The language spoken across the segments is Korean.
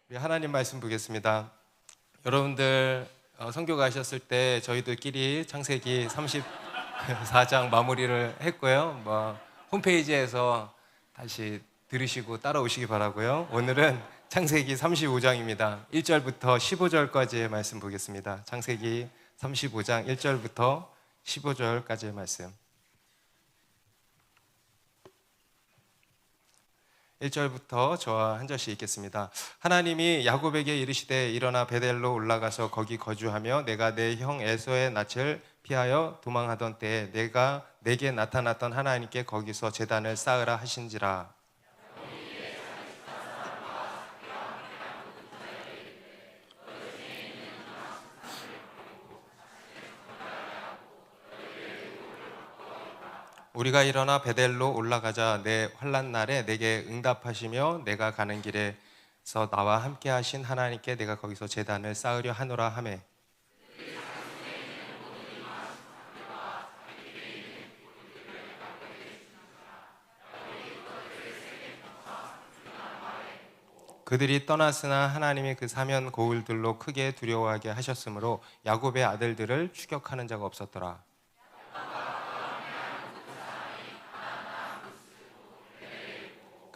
우리 하나님 말씀 보겠습니다. 여러분들 선교 가셨을 때 저희들끼리 창세기 34장 마무리를 했고요. 홈페이지에서 다시 들으시고 따라오시기 바라고요. 오늘은 창세기 35장입니다. 1절부터 15절까지의 말씀 보겠습니다. 창세기 35장 1절부터 15절까지의 말씀. 1절부터 저와 한 절씩 읽겠습니다. 하나님이 야곱에게 이르시되 일어나 베델로 올라가서 거기 거주하며 내가 내 형 에서의 낯을 피하여 도망하던 때에 내가 내게 나타났던 하나님께 거기서 제단을 쌓으라 하신지라. 우리가 일어나 베델로 올라가자 내 환난 날에 내게 응답하시며 내가 가는 길에서 나와 함께 하신 하나님께 내가 거기서 제단을 쌓으려 하노라 하매. 그들이 떠났으나 하나님이 그 사면 고울들로 크게 두려워하게 하셨으므로 야곱의 아들들을 추격하는 자가 없었더라.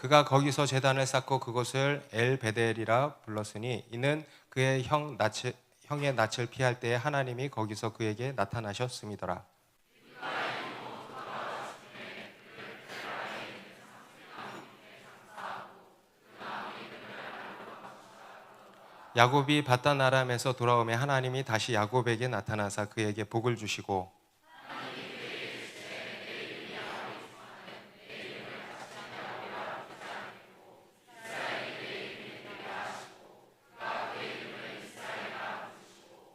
그가 거기서 제단을 쌓고 그곳을 엘베델이라 불렀으니 이는 그의 형의 낯을 피할 때에 하나님이 거기서 그에게 나타나셨음이더라. 야곱이 바단 아람에서 돌아오매 하나님이 다시 야곱에게 나타나사 그에게 복을 주시고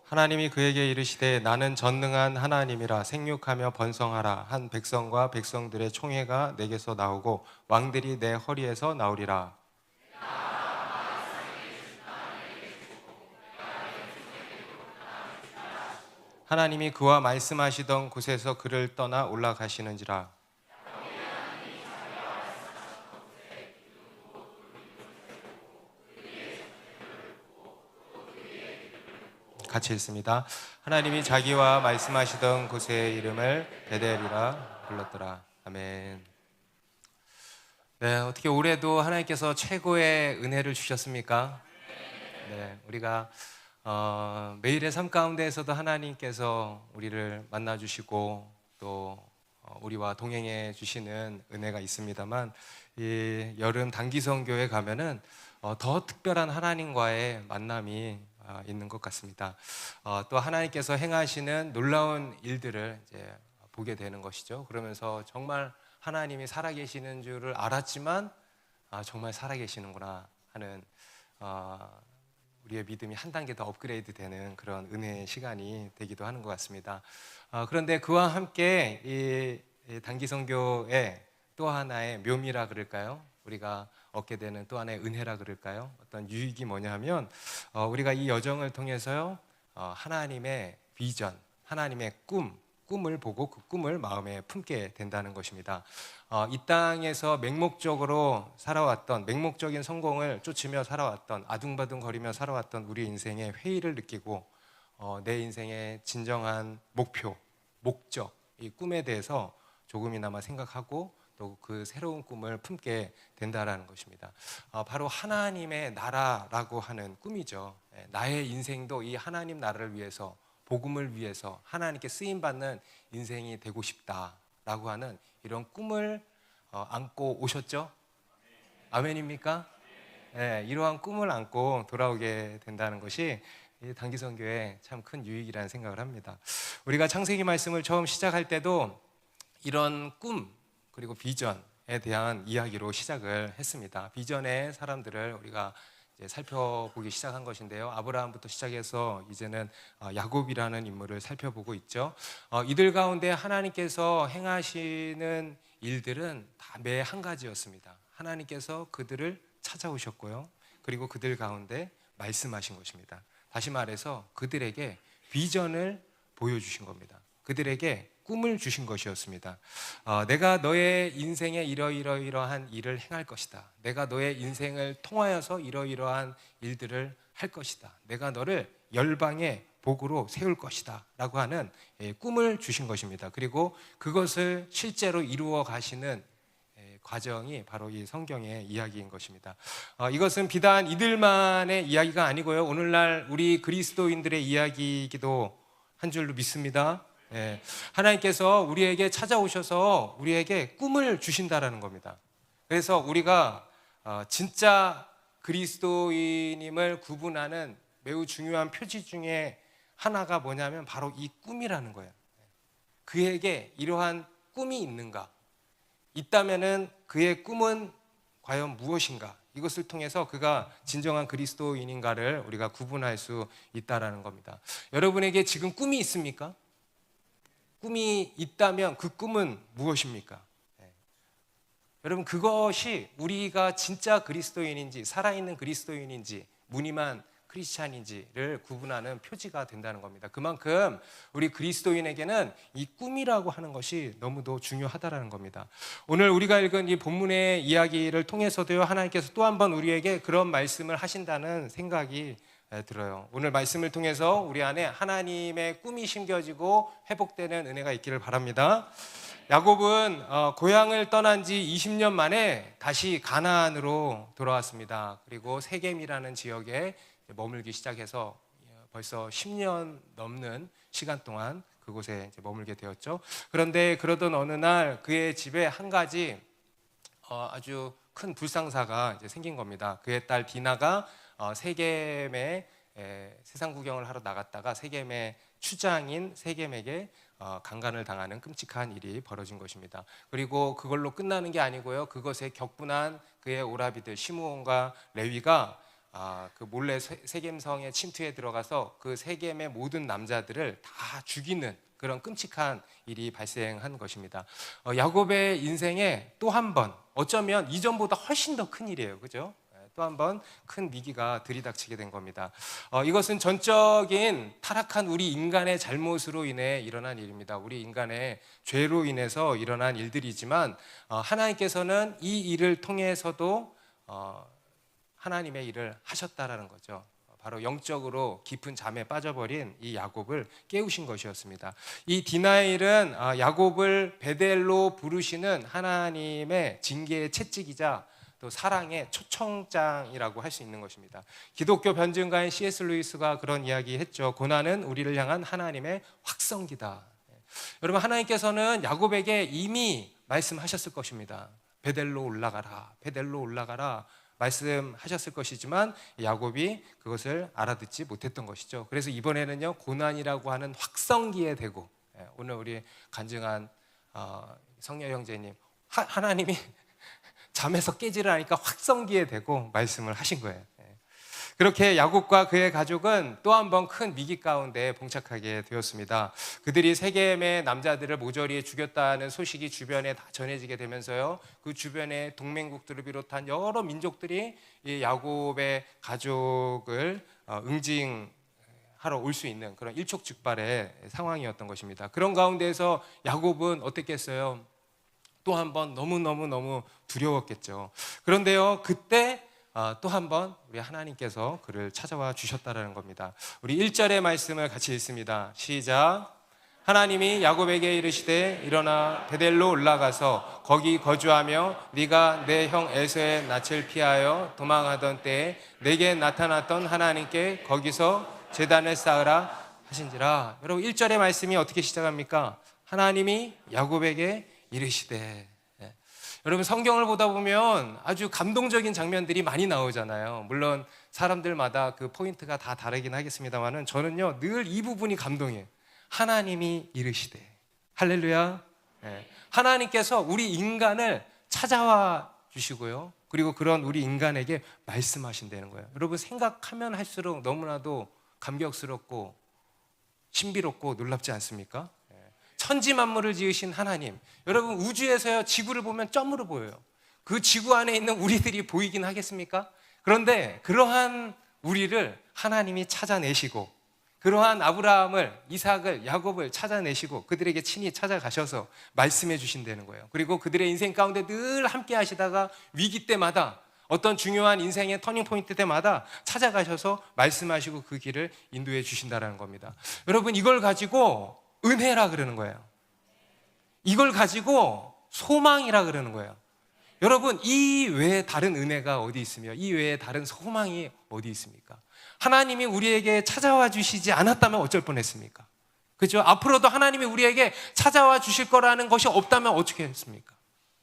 하나님이 그에게 이르시되 나는 전능한 하나님이라 생육하며 번성하라 한 백성과 백성들의 총회가 내게서 나오고 왕들이 내 허리에서 나오리라. 하나님이 그와 말씀하시던 곳에서 그를 떠나 올라가시는지라. 같이 읽습니다. 하나님이 자기와 말씀하시던 곳의 이름을 베델이라 불렀더라. 아멘. 네, 어떻게 올해도 하나님께서 최고의 은혜를 주셨습니까? 네, 우리가 매일의 삶 가운데에서도 하나님께서 우리를 만나주시고 또 우리와 동행해 주시는 은혜가 있습니다만 이 여름 단기 선교에 가면은 더 특별한 하나님과의 만남이 있는 것 같습니다. 또 하나님께서 행하시는 놀라운 일들을 이제 보게 되는 것이죠. 그러면서 정말 하나님이 살아계시는 줄을 알았지만 정말 살아계시는구나 하는 우리의 믿음이 한 단계 더 업그레이드 되는 그런 은혜의 시간이 되기도 하는 것 같습니다. 그런데 그와 함께 이 단기 선교의 또 하나의 묘미라 그럴까요? 우리가 얻게 되는 또 하나의 은혜라 그럴까요? 어떤 유익이 뭐냐 하면 우리가 이 여정을 통해서요 하나님의 비전, 하나님의 꿈을 보고 그 꿈을 마음에 품게 된다는 것입니다. 이 땅에서 맹목적으로 살아왔던, 맹목적인 성공을 쫓으며 살아왔던, 아둥바둥거리며 살아왔던 우리 인생의 회의를 느끼고 내 인생의 진정한 목표, 목적, 이 꿈에 대해서 조금이나마 생각하고 또 그 새로운 꿈을 품게 된다는 것입니다. 바로 하나님의 나라라고 하는 꿈이죠. 나의 인생도 이 하나님 나라를 위해서, 복음을 위해서 하나님께 쓰임받는 인생이 되고 싶다라고 하는 이런 꿈을 안고 오셨죠? 아멘입니까? 네, 이러한 꿈을 안고 돌아오게 된다는 것이 이 단기 선교의 참 큰 유익이라는 생각을 합니다. 우리가 창세기 말씀을 처음 시작할 때도 이런 꿈 그리고 비전에 대한 이야기로 시작을 했습니다. 비전의 사람들을 우리가 이제 살펴보기 시작한 것인데요. 아브라함부터 시작해서 이제는 야곱이라는 인물을 살펴보고 있죠. 이들 가운데 하나님께서 행하시는 일들은 다 매 한 가지였습니다. 하나님께서 그들을 찾아오셨고요. 그리고 그들 가운데 말씀하신 것입니다. 다시 말해서 그들에게 비전을 보여주신 겁니다. 그들에게 꿈을 주신 것이었습니다. 내가 너의 인생에 이러이러한 일을 행할 것이다. 내가 너의 인생을 통하여서 이러이러한 일들을 할 것이다. 내가 너를 열방의 복으로 세울 것이다 라고 하는 꿈을 주신 것입니다. 그리고 그것을 실제로 이루어 가시는 과정이 바로 이 성경의 이야기인 것입니다. 이것은 비단 이들만의 이야기가 아니고요, 오늘날 우리 그리스도인들의 이야기이기도 한 줄로 믿습니다. 하나님께서 우리에게 찾아오셔서 우리에게 꿈을 주신다라는 겁니다. 그래서 우리가 진짜 그리스도인임을 구분하는 매우 중요한 표지 중에 하나가 뭐냐면 바로 이 꿈이라는 거예요. 그에게 이러한 꿈이 있는가? 있다면은 그의 꿈은 과연 무엇인가? 이것을 통해서 그가 진정한 그리스도인인가를 우리가 구분할 수 있다라는 겁니다. 여러분에게 지금 꿈이 있습니까? 꿈이 있다면 그 꿈은 무엇입니까? 여러분, 그것이 우리가 진짜 그리스도인인지 살아있는 그리스도인인지 무늬만 크리스찬인지를 구분하는 표지가 된다는 겁니다. 그만큼 우리 그리스도인에게는 이 꿈이라고 하는 것이 너무도 중요하다는 겁니다. 오늘 우리가 읽은 이 본문의 이야기를 통해서도요, 하나님께서 또 한 번 우리에게 그런 말씀을 하신다는 생각이 들어요. 오늘 말씀을 통해서 우리 안에 하나님의 꿈이 심겨지고 회복되는 은혜가 있기를 바랍니다. 야곱은 고향을 떠난 지 20년 만에 다시 가나안으로 돌아왔습니다. 그리고 세겜이라는 지역에 머물기 시작해서 벌써 10년 넘는 시간 동안 그곳에 머물게 되었죠. 그런데 그러던 어느 날 그의 집에 한 가지 아주 큰 불상사가 생긴 겁니다. 그의 딸 디나가 세겜에 세상 구경을 하러 나갔다가 세겜의 추장인 세겜에게 강간을 당하는 끔찍한 일이 벌어진 것입니다. 그리고 그걸로 끝나는 게 아니고요, 그것에 격분한 그의 오라비들 시므온과 레위가 그 몰래 세겜성에 침투해 들어가서 그 세겜의 모든 남자들을 다 죽이는 그런 끔찍한 일이 발생한 것입니다. 야곱의 인생에 또 한 번, 어쩌면 이전보다 훨씬 더 큰 일이에요, 그죠? 또 한 번 큰 위기가 들이닥치게 된 겁니다. 이것은 전적인 타락한 우리 인간의 잘못으로 인해 일어난 일입니다. 우리 인간의 죄로 인해서 일어난 일들이지만 하나님께서는 이 일을 통해서도 하나님의 일을 하셨다라는 거죠. 바로 영적으로 깊은 잠에 빠져버린 이 야곱을 깨우신 것이었습니다. 이 디나의 일은 야곱을 베델로 부르시는 하나님의 징계의 채찍이자 또 사랑의 초청장이라고 할 수 있는 것입니다. 기독교 변증가인 C.S. 루이스가 그런 이야기 했죠. 고난은 우리를 향한 하나님의 확성기다. 여러분, 하나님께서는 야곱에게 이미 말씀하셨을 것입니다. 베델로 올라가라, 베델로 올라가라 말씀하셨을 것이지만 야곱이 그것을 알아듣지 못했던 것이죠. 그래서 이번에는요, 고난이라고 하는 확성기에 대고, 오늘 우리 간증한 성녀 형제님, 하나님이 잠에서 깨지를 하니까 확성기에 대고 말씀을 하신 거예요. 그렇게 야곱과 그의 가족은 또 한 번 큰 위기 가운데 봉착하게 되었습니다. 그들이 세겜의 남자들을 모조리 죽였다는 소식이 주변에 다 전해지게 되면서요, 그 주변의 동맹국들을 비롯한 여러 민족들이 이 야곱의 가족을 응징하러 올 수 있는 그런 일촉즉발의 상황이었던 것입니다. 그런 가운데에서 야곱은 어땠겠어요? 또 한 번 너무 두려웠겠죠. 그런데요, 그때 또 한 번 우리 하나님께서 그를 찾아와 주셨다라는 겁니다. 우리 1절의 말씀을 같이 읽습니다. 시작. 하나님이 야곱에게 이르시되 일어나 베델로 올라가서 거기 거주하며 네가 내 형 에서의 낯을 피하여 도망하던 때에 내게 나타났던 하나님께 거기서 제단을 쌓으라 하신지라. 여러분, 1절의 말씀이 어떻게 시작합니까? 하나님이 야곱에게 이르시되. 여러분, 성경을 보다 보면 아주 감동적인 장면들이 많이 나오잖아요. 물론 사람들마다 그 포인트가 다 다르긴 하겠습니다만 저는요, 늘 이 부분이 감동이에요. 하나님이 이르시되. 할렐루야. 하나님께서 우리 인간을 찾아와 주시고요, 그리고 그런 우리 인간에게 말씀하신다는 거예요. 여러분, 생각하면 할수록 너무나도 감격스럽고 신비롭고 놀랍지 않습니까? 천지 만물을 지으신 하나님, 여러분, 우주에서요, 지구를 보면 점으로 보여요. 그 지구 안에 있는 우리들이 보이긴 하겠습니까? 그런데 그러한 우리를 하나님이 찾아내시고 그러한 아브라함을, 이삭을, 야곱을 찾아내시고 그들에게 친히 찾아가셔서 말씀해 주신다는 거예요. 그리고 그들의 인생 가운데 늘 함께 하시다가 위기 때마다, 어떤 중요한 인생의 터닝 포인트 때마다 찾아가셔서 말씀하시고 그 길을 인도해 주신다는 겁니다. 여러분, 이걸 가지고 은혜라 그러는 거예요. 이걸 가지고 소망이라 그러는 거예요. 여러분, 이 외에 다른 은혜가 어디 있으며 이 외에 다른 소망이 어디 있습니까? 하나님이 우리에게 찾아와 주시지 않았다면 어쩔 뻔했습니까? 그죠? 앞으로도 하나님이 우리에게 찾아와 주실 거라는 것이 없다면 어떻게 했습니까?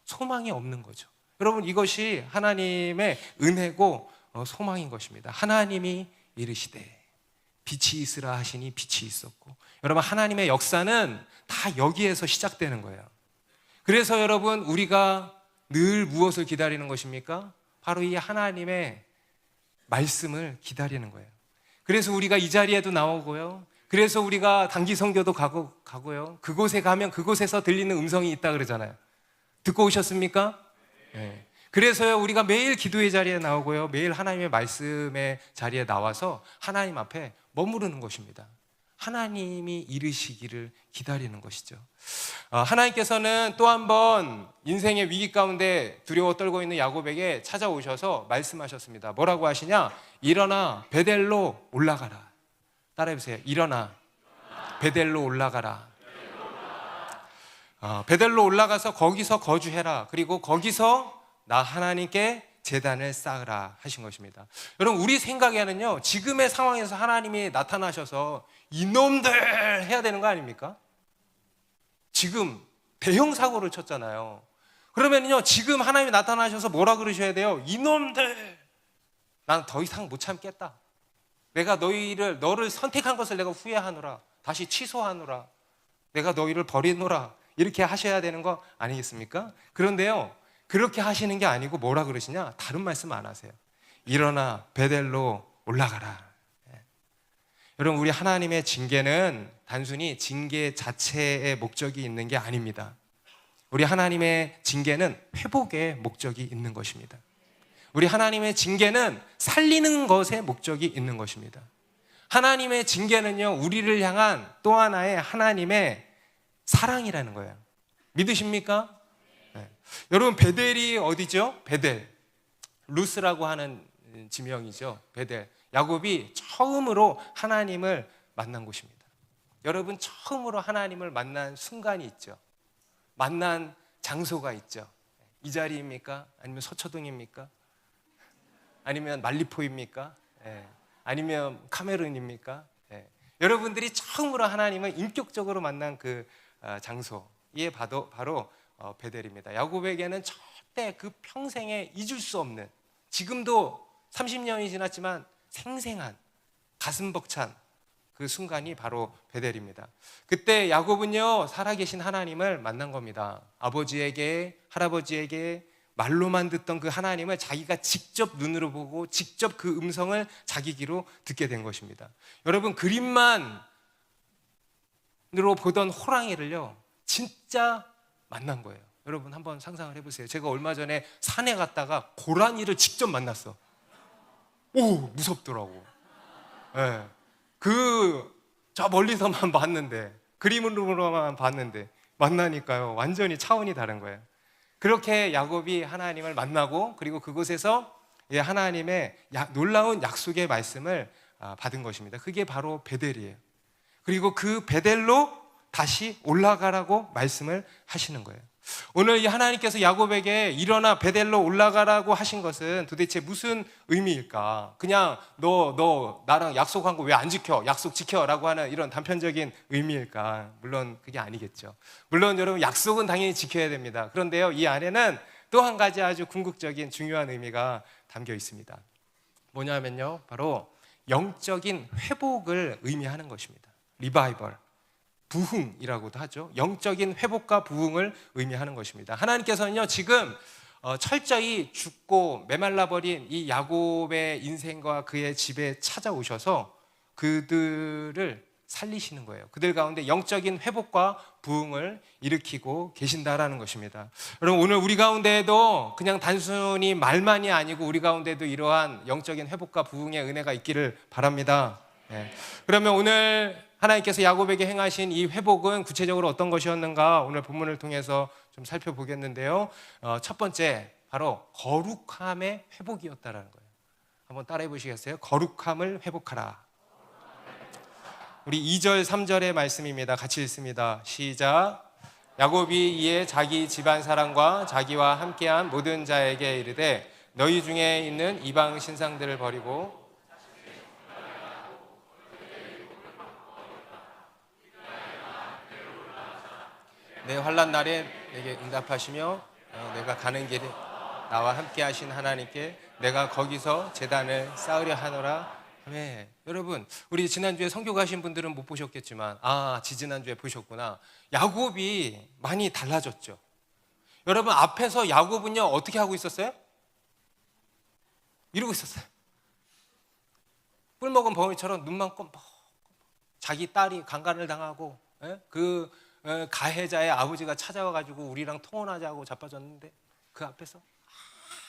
소망이 없는 거죠. 여러분, 이것이 하나님의 은혜고 소망인 것입니다. 하나님이 이르시되 빛이 있으라 하시니 빛이 있었고, 여러분, 하나님의 역사는 다 여기에서 시작되는 거예요. 그래서 여러분, 우리가 늘 무엇을 기다리는 것입니까? 바로 이 하나님의 말씀을 기다리는 거예요. 그래서 우리가 이 자리에도 나오고요, 그래서 우리가 단기 선교도 가고요, 그곳에 가면 그곳에서 들리는 음성이 있다 그러잖아요. 듣고 오셨습니까? 네. 그래서요, 우리가 매일 기도의 자리에 나오고요, 매일 하나님의 말씀의 자리에 나와서 하나님 앞에 머무르는 것입니다. 하나님이 이르시기를 기다리는 것이죠. 하나님께서는 또 한 번 인생의 위기 가운데 두려워 떨고 있는 야곱에게 찾아오셔서 말씀하셨습니다. 뭐라고 하시냐? 일어나 베델로 올라가라. 따라해보세요. 일어나 베델로 올라가라. 베델로 올라가서 거기서 거주해라. 그리고 거기서 나 하나님께 제단을 쌓으라 하신 것입니다. 여러분, 우리 생각에는요, 지금의 상황에서 하나님이 나타나셔서 이놈들 해야 되는 거 아닙니까? 지금 대형 사고를 쳤잖아요. 그러면요, 지금 하나님이 나타나셔서 뭐라 그러셔야 돼요? 이놈들, 난 더 이상 못 참겠다. 내가 너를 선택한 것을 내가 후회하노라. 다시 취소하노라. 내가 너희를 버리노라. 이렇게 하셔야 되는 거 아니겠습니까? 그런데요, 그렇게 하시는 게 아니고 뭐라 그러시냐? 다른 말씀 안 하세요. 일어나 베델로 올라가라. 여러분, 우리 하나님의 징계는 단순히 징계 자체의 목적이 있는 게 아닙니다. 우리 하나님의 징계는 회복의 목적이 있는 것입니다. 우리 하나님의 징계는 살리는 것에 목적이 있는 것입니다. 하나님의 징계는요, 우리를 향한 또 하나의 하나님의 사랑이라는 거예요. 믿으십니까? 네. 여러분, 베델이 어디죠? 베델, 루스라고 하는 지명이죠. 베델, 야곱이 처음으로 하나님을 만난 곳입니다. 여러분, 처음으로 하나님을 만난 순간이 있죠. 만난 장소가 있죠. 이 자리입니까? 아니면 서초동입니까? 아니면 말리포입니까? 네. 아니면 카메룬입니까? 네. 여러분들이 처음으로 하나님을 인격적으로 만난 그 장소에 바로 베델입니다. 야곱에게는 절대 그 평생에 잊을 수 없는, 지금도 30년이 지났지만 생생한, 가슴 벅찬 그 순간이 바로 베델입니다. 그때 야곱은요, 살아계신 하나님을 만난 겁니다. 아버지에게, 할아버지에게 말로만 듣던 그 하나님을 자기가 직접 눈으로 보고 직접 그 음성을 자기 귀로 듣게 된 것입니다. 여러분, 그림만으로 보던 호랑이를요, 진짜 만난 거예요. 여러분, 한번 상상을 해보세요. 제가 얼마 전에 산에 갔다가 고라니를 직접 만났어. 오, 무섭더라고. 네. 저 멀리서만 봤는데, 그림으로만 봤는데 만나니까요, 완전히 차원이 다른 거예요. 그렇게 야곱이 하나님을 만나고, 그리고 그곳에서 하나님의 놀라운 약속의 말씀을 받은 것입니다. 그게 바로 베델이에요. 그리고 그 베델로 다시 올라가라고 말씀을 하시는 거예요. 오늘 이 하나님께서 야곱에게 일어나 베델로 올라가라고 하신 것은 도대체 무슨 의미일까? 그냥 너 나랑 약속한 거 왜 안 지켜? 약속 지켜라고 하는 이런 단편적인 의미일까? 물론 그게 아니겠죠. 물론 여러분, 약속은 당연히 지켜야 됩니다. 그런데요, 이 안에는 또 한 가지 아주 궁극적인 중요한 의미가 담겨 있습니다. 뭐냐면요, 바로 영적인 회복을 의미하는 것입니다. 리바이벌, 부흥이라고도 하죠. 영적인 회복과 부흥을 의미하는 것입니다. 하나님께서는요, 지금 철저히 죽고 메말라버린 이 야곱의 인생과 그의 집에 찾아오셔서 그들을 살리시는 거예요. 그들 가운데 영적인 회복과 부흥을 일으키고 계신다라는 것입니다. 여러분, 오늘 우리 가운데에도 그냥 단순히 말만이 아니고 우리 가운데도 이러한 영적인 회복과 부흥의 은혜가 있기를 바랍니다. 예. 그러면 오늘 하나님께서 야곱에게 행하신 이 회복은 구체적으로 어떤 것이었는가 오늘 본문을 통해서 좀 살펴보겠는데요. 첫 번째 바로 거룩함의 회복이었다라는 거예요. 한번 따라해 보시겠어요? 거룩함을 회복하라. 우리 2절 3절의 말씀입니다. 같이 읽습니다. 시작. 야곱이 이에 자기 집안 사람과 자기와 함께한 모든 자에게 이르되 너희 중에 있는 이방 신상들을 버리고 내 환난 날에 내게 응답하시며 내가 가는 길에 나와 함께 하신 하나님께 내가 거기서 제단을 쌓으려 하노라. 네. 여러분, 우리 지난주에 선교 가신 분들은 못 보셨겠지만 지지난주에 보셨구나. 야곱이 많이 달라졌죠. 여러분, 앞에서 야곱은요 어떻게 하고 있었어요? 이러고 있었어요. 뿔먹은 벙어리처럼 눈만 껌뻑. 자기 딸이 강간을 당하고 그 가해자의 아버지가 찾아와가지고 우리랑 통혼하자고 자빠졌는데 그 앞에서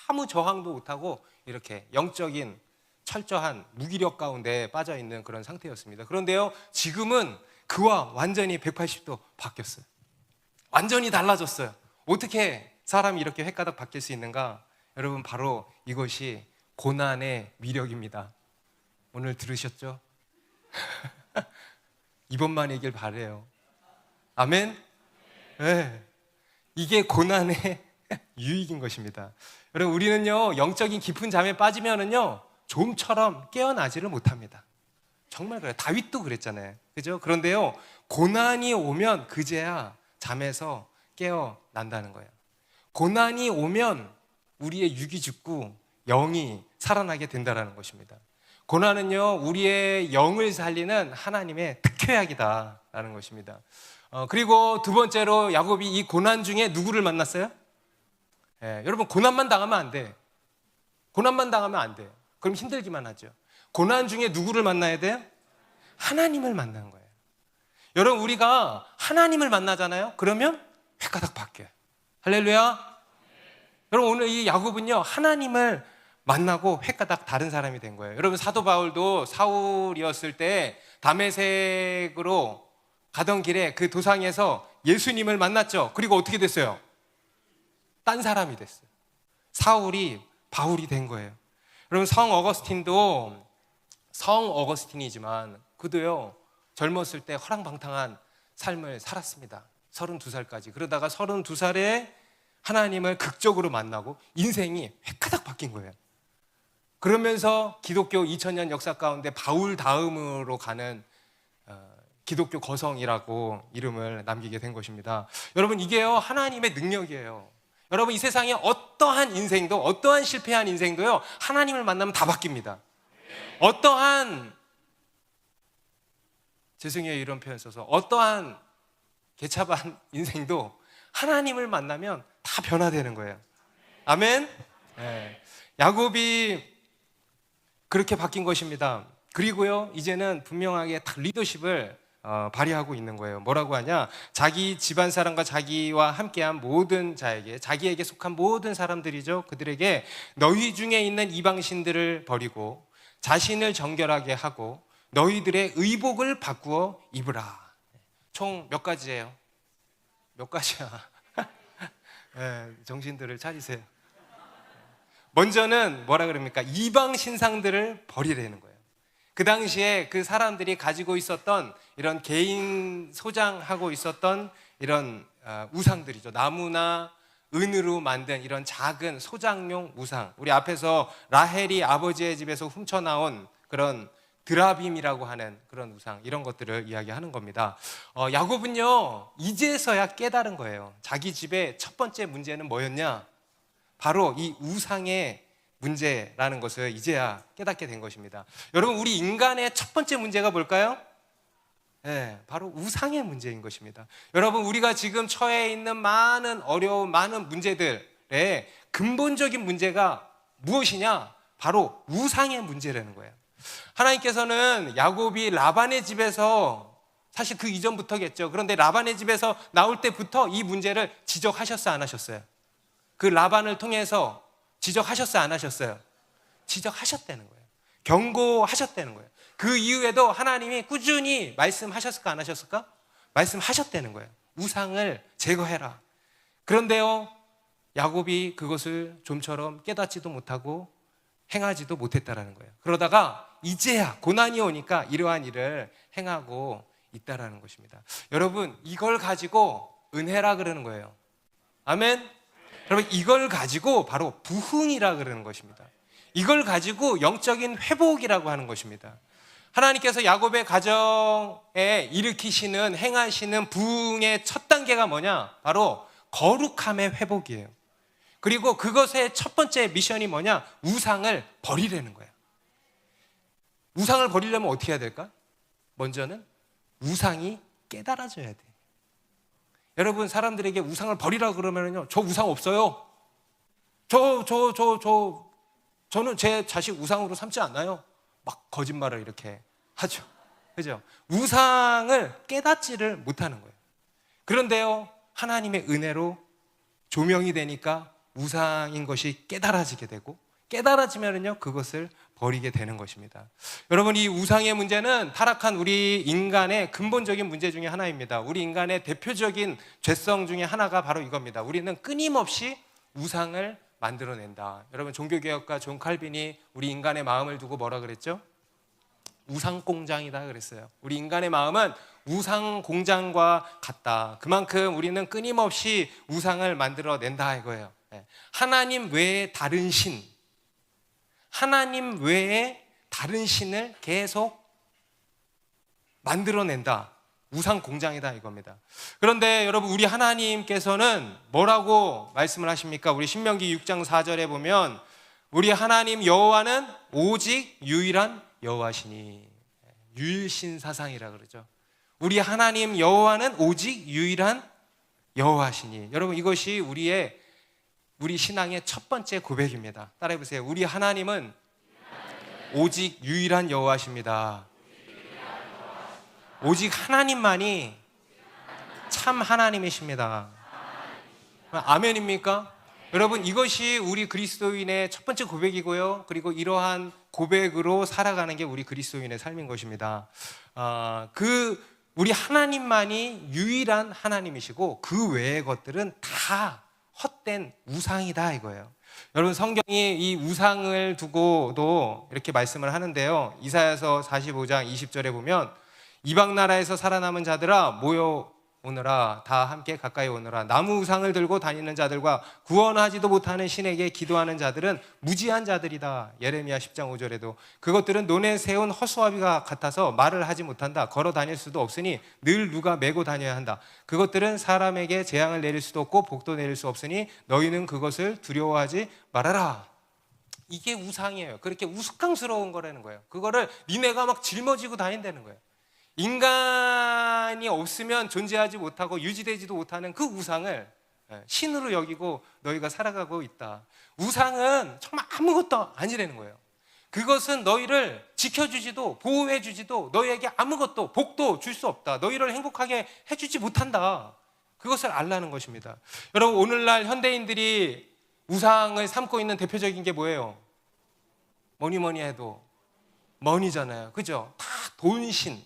아무 저항도 못하고 이렇게 영적인 철저한 무기력 가운데 빠져있는 그런 상태였습니다. 그런데요, 지금은 그와 완전히 180도 바뀌었어요. 완전히 달라졌어요. 어떻게 사람이 이렇게 획가닥 바뀔 수 있는가? 여러분, 바로 이것이 고난의 미력입니다. 오늘 들으셨죠? 이번만이길 바래요. 아멘? 네. 이게 고난의 유익인 것입니다. 여러분, 우리는요 영적인 깊은 잠에 빠지면은요 좀처럼 깨어나지를 못합니다. 정말 그래요. 다윗도 그랬잖아요. 그죠? 그런데요 고난이 오면 그제야 잠에서 깨어난다는 거예요. 고난이 오면 우리의 육이 죽고 영이 살아나게 된다는 것입니다. 고난은요 우리의 영을 살리는 하나님의 특효약이다라는 것입니다. 그리고 두 번째로 야곱이 이 고난 중에 누구를 만났어요? 여러분, 고난만 당하면 안 돼. 고난만 당하면 안 돼. 그럼 힘들기만 하죠. 고난 중에 누구를 만나야 돼요? 하나님을 만나는 거예요. 여러분, 우리가 하나님을 만나잖아요. 그러면 획가닥 바뀌어요. 할렐루야. 여러분, 오늘 이 야곱은요 하나님을 만나고 획가닥 다른 사람이 된 거예요. 여러분, 사도 바울도 사울이었을 때 다메섹으로 가던 길에 그 도상에서 예수님을 만났죠. 그리고 어떻게 됐어요? 딴 사람이 됐어요. 사울이 바울이 된 거예요. 여러분, 성 어거스틴이지만 그도요 젊었을 때 허랑방탕한 삶을 살았습니다. 32살까지. 그러다가 32살에 하나님을 극적으로 만나고 인생이 획가닥 바뀐 거예요. 그러면서 기독교 2000년 역사 가운데 바울 다음으로 가는 기독교 거성이라고 이름을 남기게 된 것입니다. 여러분, 이게요 하나님의 능력이에요. 여러분, 이 세상에 어떠한 인생도, 어떠한 실패한 인생도요 하나님을 만나면 다 바뀝니다. 어떠한, 죄송해요 이런 표현 써서, 어떠한 개차반 인생도 하나님을 만나면 다 변화되는 거예요. 아멘. 네. 야곱이 그렇게 바뀐 것입니다. 그리고요 이제는 분명하게 딱 리더십을 발휘하고 있는 거예요. 뭐라고 하냐? 자기 집안 사람과 자기와 함께한 모든 자에게, 자기에게 속한 모든 사람들이죠. 그들에게 너희 중에 있는 이방신들을 버리고 자신을 정결하게 하고 너희들의 의복을 바꾸어 입으라. 총 몇 가지예요? 몇 가지야? 네, 정신들을 차리세요. 먼저는 뭐라 그럽니까? 이방 신상들을 버리라는 거예요. 그 당시에 그 사람들이 가지고 있었던 이런 개인 소장하고 있었던 이런 우상들이죠. 나무나 은으로 만든 이런 작은 소장용 우상. 우리 앞에서 라헬이 아버지의 집에서 훔쳐나온 그런 드라빔이라고 하는 그런 우상, 이런 것들을 이야기하는 겁니다. 야곱은요 이제서야 깨달은 거예요. 자기 집의 첫 번째 문제는 뭐였냐? 바로 이 우상의 문제라는 것을 이제야 깨닫게 된 것입니다. 여러분, 우리 인간의 첫 번째 문제가 뭘까요? 네, 바로 우상의 문제인 것입니다. 여러분, 우리가 지금 처해 있는 많은 어려움, 많은 문제들의 근본적인 문제가 무엇이냐? 바로 우상의 문제라는 거예요. 하나님께서는 야곱이 라반의 집에서, 사실 그 이전부터겠죠. 그런데 라반의 집에서 나올 때부터 이 문제를 지적하셨어요, 안 하셨어요? 그 라반을 통해서 지적하셨어요, 안 하셨어요? 지적하셨다는 거예요. 경고하셨다는 거예요. 그 이후에도 하나님이 꾸준히 말씀하셨을까 안 하셨을까? 말씀하셨다는 거예요. 우상을 제거해라. 그런데요, 야곱이 그것을 좀처럼 깨닫지도 못하고 행하지도 못했다라는 거예요. 그러다가 이제야 고난이 오니까 이러한 일을 행하고 있다라는 것입니다. 여러분, 이걸 가지고 은혜라 그러는 거예요. 아멘. 여러분, 이걸 가지고 바로 부흥이라 그러는 것입니다. 이걸 가지고 영적인 회복이라고 하는 것입니다. 하나님께서 야곱의 가정에 일으키시는, 행하시는 부흥의 첫 단계가 뭐냐? 바로 거룩함의 회복이에요. 그리고 그것의 첫 번째 미션이 뭐냐? 우상을 버리라는 거예요. 우상을 버리려면 어떻게 해야 될까? 먼저는 우상이 깨달아져야 돼. 여러분, 사람들에게 우상을 버리라고 그러면요, 저 우상 없어요. 저는 제 자식 우상으로 삼지 않아요. 막 거짓말을 이렇게 하죠. 그죠? 우상을 깨닫지를 못하는 거예요. 그런데요, 하나님의 은혜로 조명이 되니까 우상인 것이 깨달아지게 되고, 깨달아지면요, 그것을 버리게 되는 것입니다. 여러분, 이 우상의 문제는 타락한 우리 인간의 근본적인 문제 중에 하나입니다. 우리 인간의 대표적인 죄성 중에 하나가 바로 이겁니다. 우리는 끊임없이 우상을 만들어낸다. 여러분, 종교개혁가 존 칼빈이 우리 인간의 마음을 두고 뭐라 그랬죠? 우상공장이다 그랬어요. 우리 인간의 마음은 우상공장과 같다. 그만큼 우리는 끊임없이 우상을 만들어낸다 이거예요. 하나님 외에 다른 신, 하나님 외에 다른 신을 계속 만들어낸다. 우상공장이다 이겁니다. 그런데 여러분, 우리 하나님께서는 뭐라고 말씀을 하십니까? 우리 신명기 6장 4절에 보면 우리 하나님 여호와는 오직 유일한 여호와시니, 유일신사상이라 그러죠. 우리 하나님 여호와는 오직 유일한 여호와시니. 여러분, 이것이 우리 신앙의 첫 번째 고백입니다. 따라해 보세요. 우리 하나님은 오직 유일한 여호와십니다. 오직 하나님만이 참 하나님이십니다. 아멘입니까? 여러분, 이것이 우리 그리스도인의 첫 번째 고백이고요. 그리고 이러한 고백으로 살아가는 게 우리 그리스도인의 삶인 것입니다. 우리 하나님만이 유일한 하나님이시고 그 외의 것들은 다 헛된 우상이다 이거예요. 여러분, 성경이 이 우상을 두고도 이렇게 말씀을 하는데요. 이사야서 45장 20절에 보면 이방 나라에서 살아남은 자들아 모여오너라, 다 함께 가까이 오너라. 나무 우상을 들고 다니는 자들과 구원하지도 못하는 신에게 기도하는 자들은 무지한 자들이다. 예레미야 10장 5절에도 그것들은 논에 세운 허수아비가 같아서 말을 하지 못한다. 걸어 다닐 수도 없으니 늘 누가 메고 다녀야 한다. 그것들은 사람에게 재앙을 내릴 수도 없고 복도 내릴 수 없으니 너희는 그것을 두려워하지 말아라. 이게 우상이에요. 그렇게 우스꽝스러운 거라는 거예요. 그거를 니네가 막 짊어지고 다닌다는 거예요. 인간이 없으면 존재하지 못하고 유지되지도 못하는 그 우상을 신으로 여기고 너희가 살아가고 있다. 우상은 정말 아무것도 아니라는 거예요. 그것은 너희를 지켜주지도 보호해주지도 너희에게 아무것도 복도 줄 수 없다. 너희를 행복하게 해주지 못한다. 그것을 알라는 것입니다. 여러분, 오늘날 현대인들이 우상을 삼고 있는 대표적인 게 뭐예요? 뭐니 해도 머니잖아요. 그죠? 다 돈신,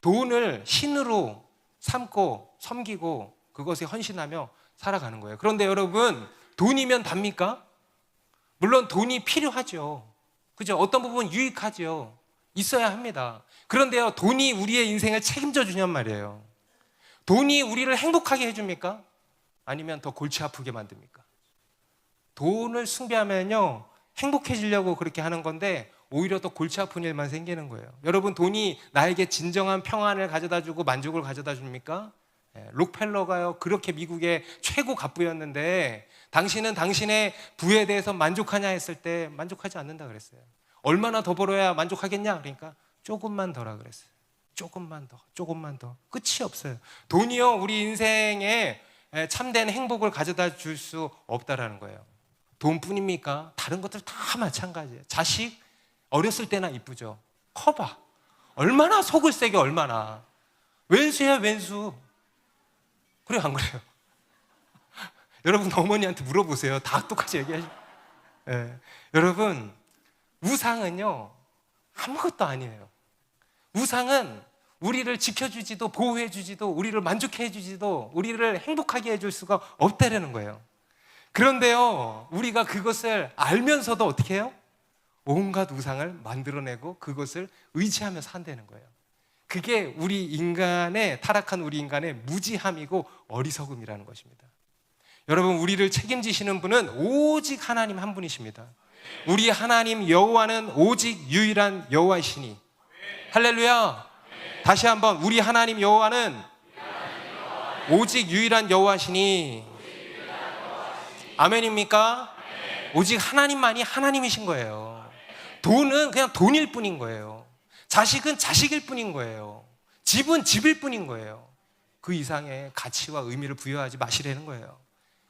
돈을 신으로 삼고 섬기고 그것에 헌신하며 살아가는 거예요. 그런데 여러분, 돈이면 답니까? 물론 돈이 필요하죠. 그죠? 어떤 부분 유익하죠. 있어야 합니다. 그런데요, 돈이 우리의 인생을 책임져 주냔 말이에요. 돈이 우리를 행복하게 해줍니까? 아니면 더 골치 아프게 만듭니까? 돈을 숭배하면요, 행복해지려고 그렇게 하는 건데 오히려 더 골치 아픈 일만 생기는 거예요. 여러분, 돈이 나에게 진정한 평안을 가져다 주고 만족을 가져다 줍니까? 록펠러가요, 그렇게 미국의 최고 갑부였는데 당신은 당신의 부에 대해서 만족하냐 했을 때 만족하지 않는다 그랬어요. 얼마나 더 벌어야 만족하겠냐? 그러니까 조금만 더라 그랬어요. 조금만 더. 끝이 없어요. 돈이요, 우리 인생에 참된 행복을 가져다 줄 수 없다라는 거예요. 돈뿐입니까? 다른 것들 다 마찬가지예요. 자식 어렸을 때나 이쁘죠. 커봐. 얼마나 속을 세게, 얼마나. 왼수야 왼수. 그래요, 안 그래요? 여러분, 어머니한테 물어보세요. 다 똑같이 얘기하시죠. 여러분, 우상은요, 아무것도 아니에요. 우상은 우리를 지켜주지도 보호해주지도 우리를 만족해주지도 우리를 행복하게 해줄 수가 없다라는 거예요. 그런데요, 우리가 그것을 알면서도 어떻게 해요? 온갖 우상을 만들어내고 그것을 의지하며 산다는 거예요. 그게 우리 인간의, 타락한 우리 인간의 무지함이고 어리석음이라는 것입니다. 여러분, 우리를 책임지시는 분은 오직 하나님 한 분이십니다. 우리 하나님 여호와는 오직 유일한 여호와이시니. 할렐루야. 다시 한번, 우리 하나님 여호와는 오직 유일한 여호와시니. 아멘입니까? 오직 하나님만이 하나님이신 거예요. 돈은 그냥 돈일 뿐인 거예요. 자식은 자식일 뿐인 거예요. 집은 집일 뿐인 거예요. 그 이상의 가치와 의미를 부여하지 마시라는 거예요.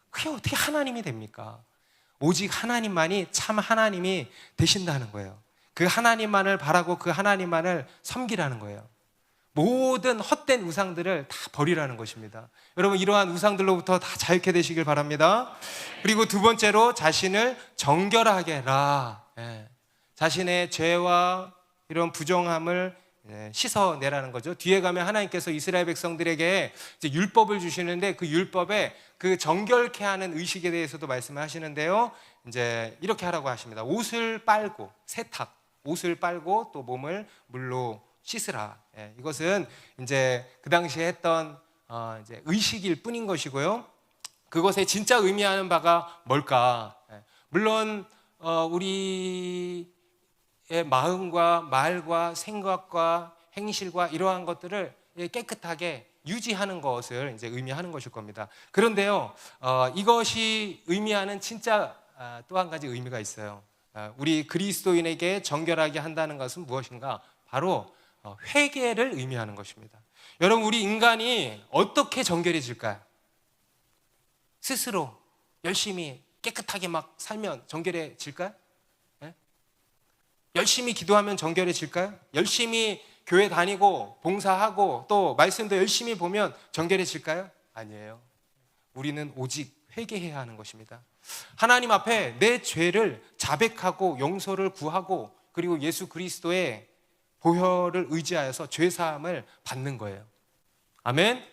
그게 어떻게 하나님이 됩니까? 오직 하나님만이 참 하나님이 되신다는 거예요. 그 하나님만을 바라고 그 하나님만을 섬기라는 거예요. 모든 헛된 우상들을 다 버리라는 것입니다. 여러분, 이러한 우상들로부터 다 자유케 되시길 바랍니다. 그리고 두 번째로, 자신을 정결하게 해라. 자신의 죄와 이런 부정함을 씻어내라는 거죠. 뒤에 가면 하나님께서 이스라엘 백성들에게 이제 율법을 주시는데, 그 율법에 그 정결케 하는 의식에 대해서도 말씀을 하시는데요. 이제 이렇게 하라고 하십니다. 옷을 빨고, 세탁, 옷을 빨고 또 몸을 물로 씻으라. 이것은 이제 그 당시에 했던 이제 의식일 뿐인 것이고요. 그것의 진짜 의미하는 바가 뭘까? 물론 우리의 마음과 말과 생각과 행실과 이러한 것들을 깨끗하게 유지하는 것을 이제 의미하는 것일 겁니다. 그런데요, 이것이 의미하는 진짜 또 한 가지 의미가 있어요. 우리 그리스도인에게 정결하게 한다는 것은 무엇인가? 바로 회개를 의미하는 것입니다. 여러분, 우리 인간이 어떻게 정결해질까요? 스스로 열심히 깨끗하게 막 살면 정결해질까요? 열심히 기도하면 정결해질까요? 열심히 교회 다니고 봉사하고 또 말씀도 열심히 보면 정결해질까요? 아니에요. 우리는 오직 회개해야 하는 것입니다. 하나님 앞에 내 죄를 자백하고 용서를 구하고, 그리고 예수 그리스도의 보혈을 의지하여서 죄사함을 받는 거예요. 아멘?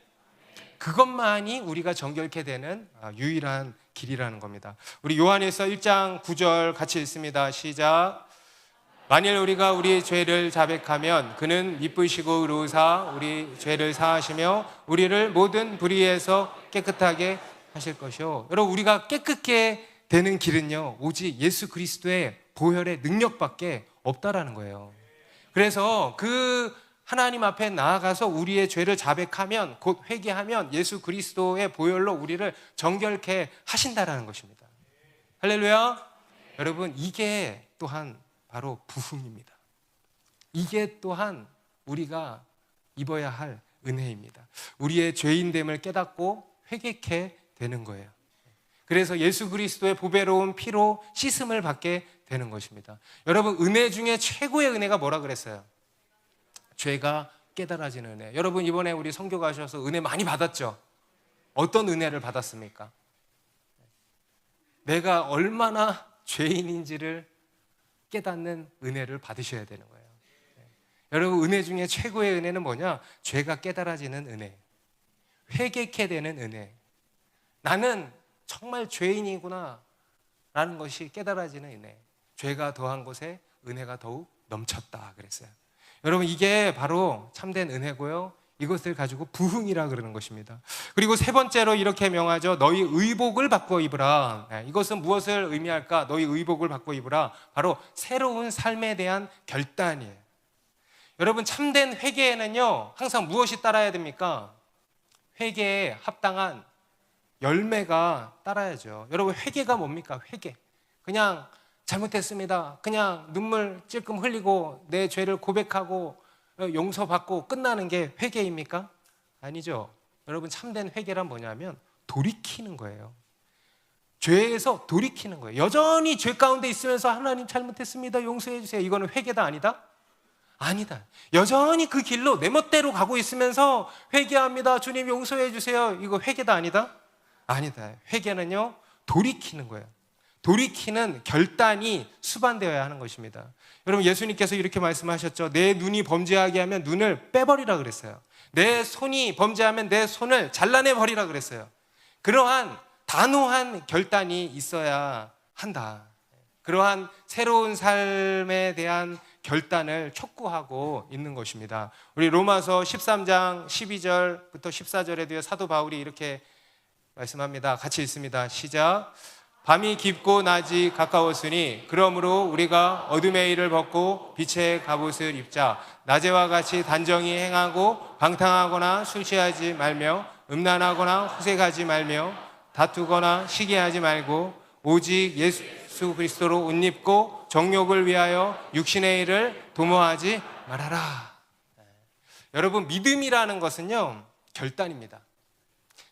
그것만이 우리가 정결케 되는 유일한 길이라는 겁니다. 우리 요한일서 1장 9절 같이 읽습니다. 시작. 만일 우리가 우리 죄를 자백하면 그는 미쁘시고 의로우사 우리 죄를 사하시며 우리를 모든 불의에서 깨끗하게 하실 것이요. 여러분, 우리가 깨끗게 되는 길은요, 오직 예수 그리스도의 보혈의 능력밖에 없다라는 거예요. 그래서 그 하나님 앞에 나아가서 우리의 죄를 자백하면, 곧 회개하면 예수 그리스도의 보혈로 우리를 정결케 하신다라는 것입니다. 할렐루야. 여러분, 이게 또한 바로 부흥입니다. 이게 또한 우리가 입어야 할 은혜입니다. 우리의 죄인됨을 깨닫고 회개케 되는 거예요. 그래서 예수 그리스도의 보배로운 피로 씻음을 받게 되는 것입니다. 여러분, 은혜 중에 최고의 은혜가 뭐라 그랬어요? 죄가 깨달아지는 은혜. 여러분, 이번에 우리 선교 가셔서 은혜 많이 받았죠? 어떤 은혜를 받았습니까? 내가 얼마나 죄인인지를 깨닫는 은혜를 받으셔야 되는 거예요. 여러분, 은혜 중에 최고의 은혜는 뭐냐? 죄가 깨달아지는 은혜, 회개케 되는 은혜. 나는 정말 죄인이구나 라는 것이 깨달아지는 은혜. 죄가 더한 곳에 은혜가 더욱 넘쳤다 그랬어요. 여러분, 이게 바로 참된 은혜고요, 이것을 가지고 부흥이라 그러는 것입니다. 그리고 세 번째로 이렇게 명하죠. 너희 의복을 바꿔 입으라. 이것은 무엇을 의미할까? 너희 의복을 바꿔 입으라. 바로 새로운 삶에 대한 결단이에요. 여러분, 참된 회개에는요, 항상 무엇이 따라야 됩니까? 회개에 합당한 열매가 따라야죠. 여러분, 회개가 뭡니까? 회개. 그냥 잘못했습니다, 그냥 눈물 찔끔 흘리고 내 죄를 고백하고 용서받고 끝나는 게 회개입니까? 아니죠. 여러분, 참된 회개란 뭐냐면 돌이키는 거예요. 죄에서 돌이키는 거예요. 여전히 죄 가운데 있으면서 하나님 잘못했습니다, 용서해 주세요, 이거는 회개다 아니다? 아니다. 여전히 그 길로 내 멋대로 가고 있으면서 회개합니다, 주님 용서해 주세요, 이거 회개다 아니다? 아니다. 회개는요, 돌이키는 거예요. 돌이키는 결단이 수반되어야 하는 것입니다. 여러분, 예수님께서 이렇게 말씀하셨죠. 내 눈이 범죄하게 하면 눈을 빼버리라 그랬어요. 내 손이 범죄하면 내 손을 잘라내버리라 그랬어요. 그러한 단호한 결단이 있어야 한다. 그러한 새로운 삶에 대한 결단을 촉구하고 있는 것입니다. 우리 로마서 13장 12절부터 14절에도요, 사도 바울이 이렇게 말씀합니다. 같이 읽습니다. 시작. 밤이 깊고 낮이 가까웠으니 그러므로 우리가 어둠의 일을 벗고 빛의 갑옷을 입자. 낮에와 같이 단정히 행하고 방탕하거나 술 취하지 말며 음란하거나 후색하지 말며 다투거나 시기하지 말고 오직 예수 그리스도로 옷 입고 정욕을 위하여 육신의 일을 도모하지 말아라. 여러분, 믿음이라는 것은요, 결단입니다.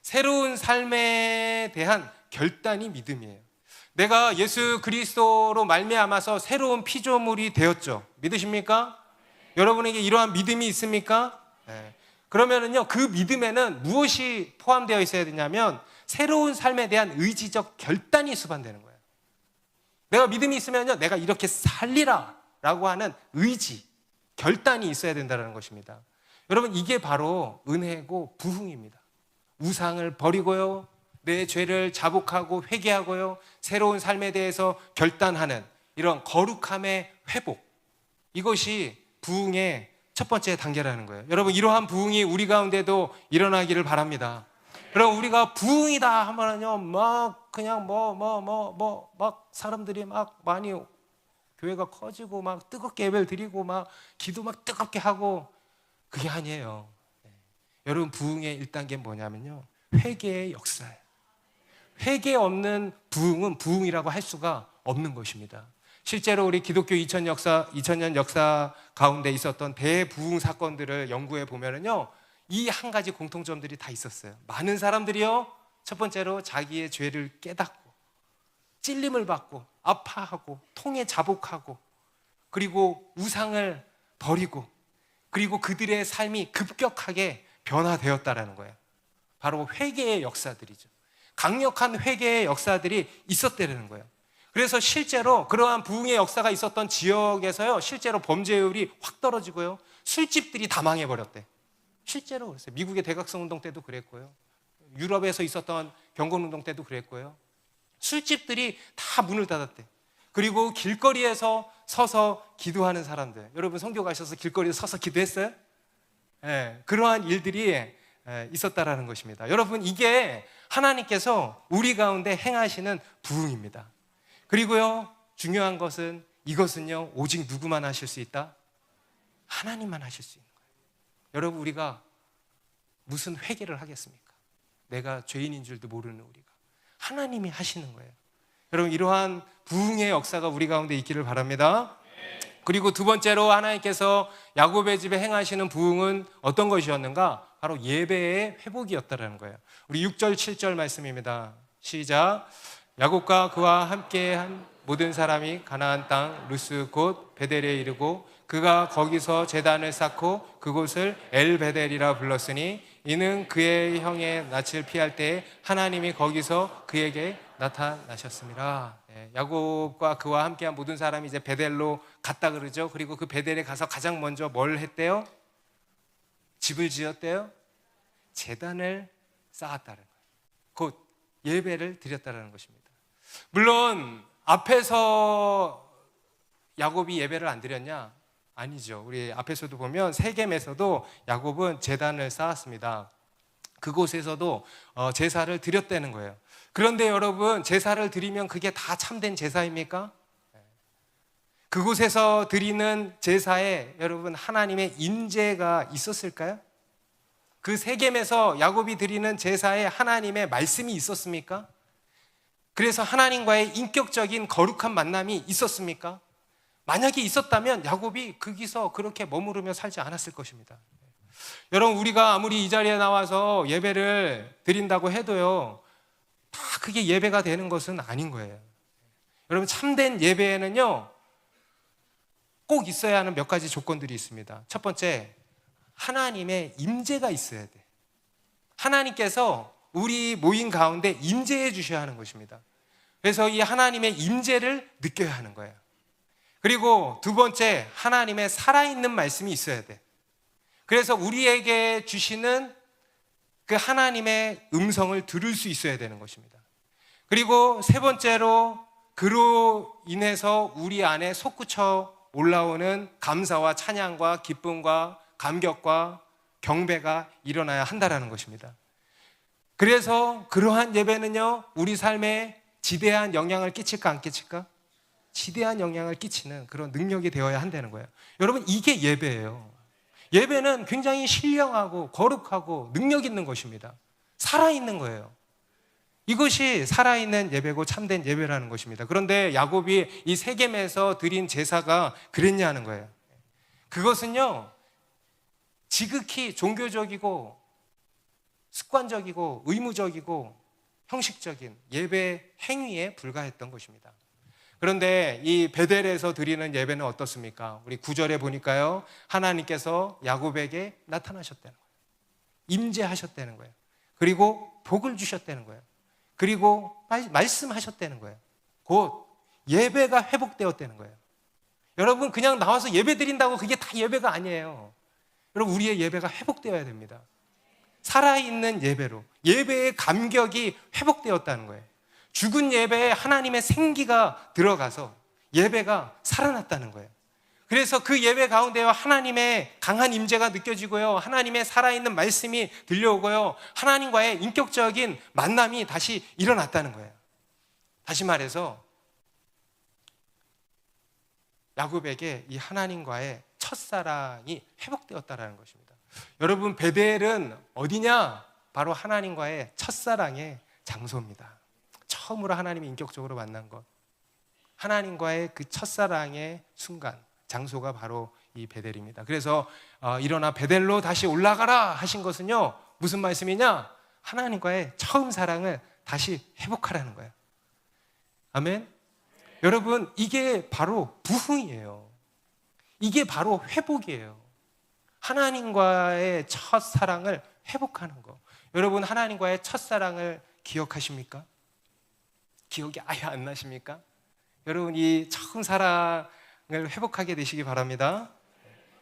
새로운 삶에 대한 결단이 믿음이에요. 내가 예수 그리스도로 말미암아서 새로운 피조물이 되었죠. 믿으십니까? 여러분에게 이러한 믿음이 있습니까? 네. 그러면은요, 그 믿음에는 무엇이 포함되어 있어야 되냐면 새로운 삶에 대한 의지적 결단이 수반되는 거예요. 내가 믿음이 있으면요, 내가 이렇게 살리라 라고 하는 의지, 결단이 있어야 된다는 것입니다. 여러분, 이게 바로 은혜고 부흥입니다. 우상을 버리고요, 내 죄를 자복하고 회개하고요, 새로운 삶에 대해서 결단하는 이런 거룩함의 회복, 이것이 부흥의 첫 번째 단계라는 거예요. 여러분, 이러한 부흥이 우리 가운데도 일어나기를 바랍니다. 그럼 우리가 부흥이다 하면은요, 막 그냥 막 사람들이 막 많이 교회가 커지고 막 뜨겁게 예배를 드리고 막 기도 막 뜨겁게 하고, 그게 아니에요. 여러분, 부흥의 1단계는 뭐냐면요, 회개의 역사예요. 회개 없는 부흥은 부흥이라고 할 수가 없는 것입니다. 실제로 우리 기독교 2000년 역사 가운데 있었던 대부흥 사건들을 연구해 보면은요, 이 한 가지 공통점들이 다 있었어요. 많은 사람들이요, 첫 번째로 자기의 죄를 깨닫고 찔림을 받고 아파하고 통에 자복하고, 그리고 우상을 버리고, 그리고 그들의 삶이 급격하게 변화되었다라는 거예요. 바로 회개의 역사들이죠. 강력한 회개의 역사들이 있었다는 거예요. 그래서 실제로 그러한 부흥의 역사가 있었던 지역에서요, 실제로 범죄율이 확 떨어지고요, 술집들이 다 망해버렸대. 실제로 그랬어요. 미국의 대각성 운동 때도 그랬고요, 유럽에서 있었던 경건 운동 때도 그랬고요. 술집들이 다 문을 닫았대. 그리고 길거리에서 서서 기도하는 사람들, 여러분 선교 가셔서 길거리에서 서서 기도했어요? 네, 그러한 일들이 있었다라는 것입니다. 여러분, 이게 하나님께서 우리 가운데 행하시는 부흥입니다. 그리고요, 중요한 것은 이것은요, 오직 누구만 하실 수 있다? 하나님만 하실 수 있는 거예요. 여러분, 우리가 무슨 회개를 하겠습니까? 내가 죄인인 줄도 모르는 우리가. 하나님이 하시는 거예요. 여러분, 이러한 부흥의 역사가 우리 가운데 있기를 바랍니다. 그리고 두 번째로 하나님께서 야곱의 집에 행하시는 부흥은 어떤 것이었는가? 바로 예배의 회복이었다라는 거예요. 우리 6절 7절 말씀입니다. 시작. 야곱과 그와 함께한 모든 사람이 가나안 땅 루스 곧 베델에 이르고 그가 거기서 제단을 쌓고 그곳을 엘베델이라 불렀으니 이는 그의 형의 낯을 피할 때 하나님이 거기서 그에게 나타나셨습니다. 야곱과 그와 함께한 모든 사람이 이제 베델로 갔다 그러죠. 그리고 그 베델에 가서 가장 먼저 뭘 했대요? 집을 지었대요. 제단을 쌓았다는 거예요. 곧 예배를 드렸다는 것입니다. 물론 앞에서 야곱이 예배를 안 드렸냐? 아니죠. 우리 앞에서도 보면 세겜에서도 야곱은 제단을 쌓았습니다. 그곳에서도 제사를 드렸다는 거예요. 그런데 여러분, 제사를 드리면 그게 다 참된 제사입니까? 그곳에서 드리는 제사에 여러분 하나님의 임재가 있었을까요? 그 세겜에서 야곱이 드리는 제사에 하나님의 말씀이 있었습니까? 그래서 하나님과의 인격적인 거룩한 만남이 있었습니까? 만약에 있었다면 야곱이 거기서 그렇게 머무르며 살지 않았을 것입니다. 여러분, 우리가 아무리 이 자리에 나와서 예배를 드린다고 해도요, 다 그게 예배가 되는 것은 아닌 거예요. 여러분, 참된 예배에는요, 꼭 있어야 하는 몇 가지 조건들이 있습니다. 첫 번째, 하나님의 임재가 있어야 돼. 하나님께서 우리 모임 가운데 임재해 주셔야 하는 것입니다. 그래서 이 하나님의 임재를 느껴야 하는 거예요. 그리고 두 번째, 하나님의 살아있는 말씀이 있어야 돼. 그래서 우리에게 주시는 그 하나님의 음성을 들을 수 있어야 되는 것입니다. 그리고 세 번째로, 그로 인해서 우리 안에 솟구쳐 올라오는 감사와 찬양과 기쁨과 감격과 경배가 일어나야 한다는 것입니다. 그래서 그러한 예배는요, 우리 삶에 지대한 영향을 끼칠까 안 끼칠까? 지대한 영향을 끼치는 그런 능력이 되어야 한다는 거예요. 여러분, 이게 예배예요. 예배는 굉장히 신령하고 거룩하고 능력 있는 것입니다. 살아있는 거예요. 이것이 살아있는 예배고 참된 예배라는 것입니다. 그런데 야곱이 이 세겜에서 드린 제사가 그랬냐는 거예요. 그것은요, 지극히 종교적이고 습관적이고 의무적이고 형식적인 예배 행위에 불과했던 것입니다. 그런데 이 베델에서 드리는 예배는 어떻습니까? 우리 9절에 보니까요, 하나님께서 야곱에게 나타나셨다는 거예요. 임재하셨다는 거예요. 그리고 복을 주셨다는 거예요. 그리고 말씀하셨다는 거예요. 곧 예배가 회복되었다는 거예요. 여러분, 그냥 나와서 예배 드린다고 그게 다 예배가 아니에요. 여러분, 우리의 예배가 회복되어야 됩니다. 살아있는 예배로, 예배의 감격이 회복되었다는 거예요. 죽은 예배에 하나님의 생기가 들어가서 예배가 살아났다는 거예요. 그래서 그 예배 가운데에 하나님의 강한 임재가 느껴지고요, 하나님의 살아있는 말씀이 들려오고요, 하나님과의 인격적인 만남이 다시 일어났다는 거예요. 다시 말해서 야곱에게 이 하나님과의 첫사랑이 회복되었다는 것입니다. 여러분, 베델은 어디냐? 바로 하나님과의 첫사랑의 장소입니다. 처음으로 하나님이 인격적으로 만난 것, 하나님과의 그 첫사랑의 순간, 장소가 바로 이 베델입니다. 그래서 일어나 베델로 다시 올라가라 하신 것은요, 무슨 말씀이냐? 하나님과의 처음 사랑을 다시 회복하라는 거예요. 아멘. 여러분, 이게 바로 부흥이에요. 이게 바로 회복이에요. 하나님과의 첫사랑을 회복하는 거. 여러분, 하나님과의 첫사랑을 기억하십니까? 기억이 아예 안 나십니까? 여러분, 이 처음 사랑을 회복하게 되시기 바랍니다.